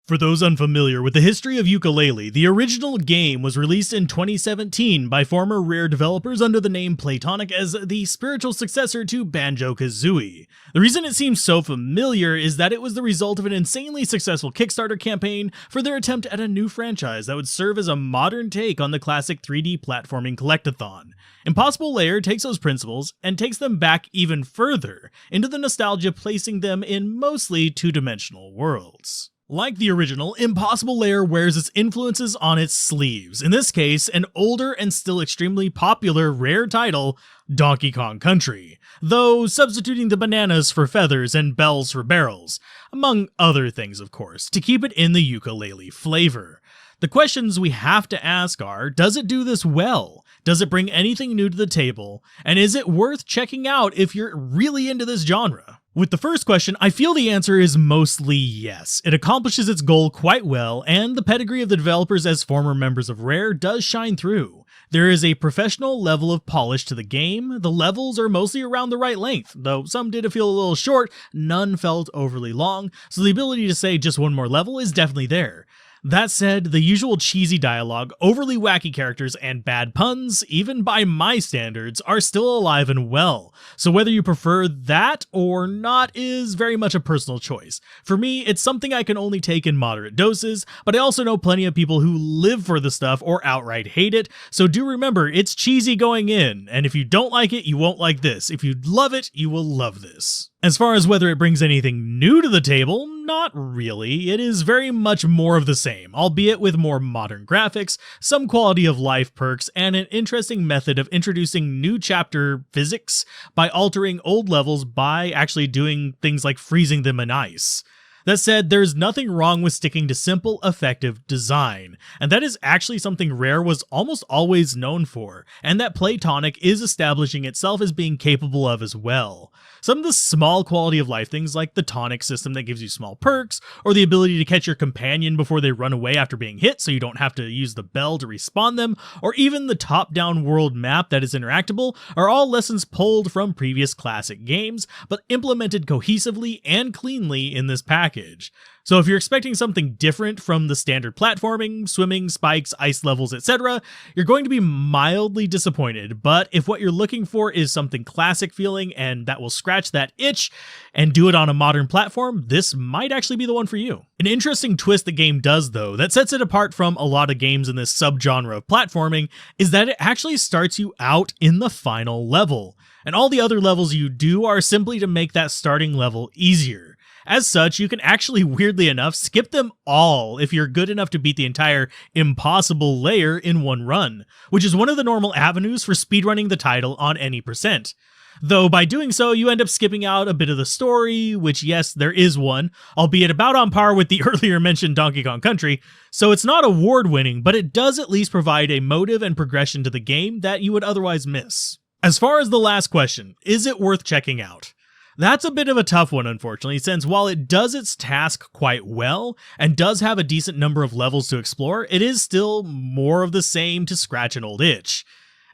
For those unfamiliar with the history of Yooka-Laylee, the original game was released in 2017 by former Rare developers under the name Playtonic as the spiritual successor to Banjo-Kazooie. The reason it seems so familiar is that it was the result of an insanely successful Kickstarter campaign for their attempt at a new franchise that would serve as a modern take on the classic 3D platforming collectathon. Impossible Lair takes those principles and takes them back even further into the nostalgia, placing them in mostly two-dimensional worlds. Like the original, Impossible Lair wears its influences on its sleeves. In this case, an older and still extremely popular Rare title, Donkey Kong Country, though substituting the bananas for feathers and bells for barrels, among other things of course, to keep it in the Yooka-Laylee flavor. The questions we have to ask are, does it do this well? Does it bring anything new to the table? And is it worth checking out if you're really into this genre? With the first question, I feel the answer is mostly yes. It accomplishes its goal quite well, and the pedigree of the developers as former members of Rare does shine through. There is a professional level of polish to the game, the levels are mostly around the right length, though some did feel a little short, none felt overly long, so the ability to say just one more level is definitely there. That said, the usual cheesy dialogue, overly wacky characters, and bad puns, even by my standards, are still alive and well, so whether you prefer that or not is very much a personal choice. For me, it's something I can only take in moderate doses, but I also know plenty of people who live for the stuff or outright hate it, so do remember, it's cheesy going in, and if you don't like it, you won't like this. If you love it, you will love this. As far as whether it brings anything new to the table, not really. It is very much more of the same, albeit with more modern graphics, some quality of life perks, and an interesting method of introducing new chapter physics by altering old levels by actually doing things like freezing them in ice. That said, there's nothing wrong with sticking to simple, effective design, and that is actually something Rare was almost always known for, and that Playtonic is establishing itself as being capable of as well. Some of the small quality of life things like the tonic system that gives you small perks, or the ability to catch your companion before they run away after being hit so you don't have to use the bell to respawn them, or even the top-down world map that is interactable, are all lessons pulled from previous classic games, but implemented cohesively and cleanly in this package. So if you're expecting something different from the standard platforming, swimming, spikes, ice levels, etc., you're going to be mildly disappointed, but if what you're looking for is something classic feeling and that will scratch that itch and do it on a modern platform, this might actually be the one for you. An interesting twist the game does, though, that sets it apart from a lot of games in this subgenre of platforming, is that it actually starts you out in the final level, and all the other levels you do are simply to make that starting level easier. As such, you can actually, weirdly enough, skip them all if you're good enough to beat the entire Impossible Lair in one run, which is one of the normal avenues for speedrunning the title on any percent. Though by doing so, you end up skipping out a bit of the story, which yes, there is one, albeit about on par with the earlier mentioned Donkey Kong Country, so it's not award-winning, but it does at least provide a motive and progression to the game that you would otherwise miss. As far as the last question, is it worth checking out? That's a bit of a tough one, unfortunately, since while it does its task quite well, and does have a decent number of levels to explore, it is still more of the same to scratch an old itch.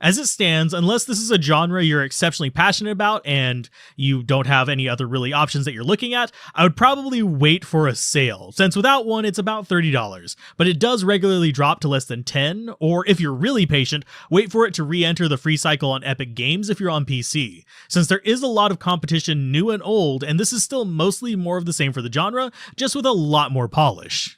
As it stands, unless this is a genre you're exceptionally passionate about and you don't have any other really options that you're looking at, I would probably wait for a sale, since without one it's about $30, but it does regularly drop to less than $10, or if you're really patient, wait for it to re-enter the free cycle on Epic Games if you're on PC, since there is a lot of competition new and old, and this is still mostly more of the same for the genre, just with a lot more polish.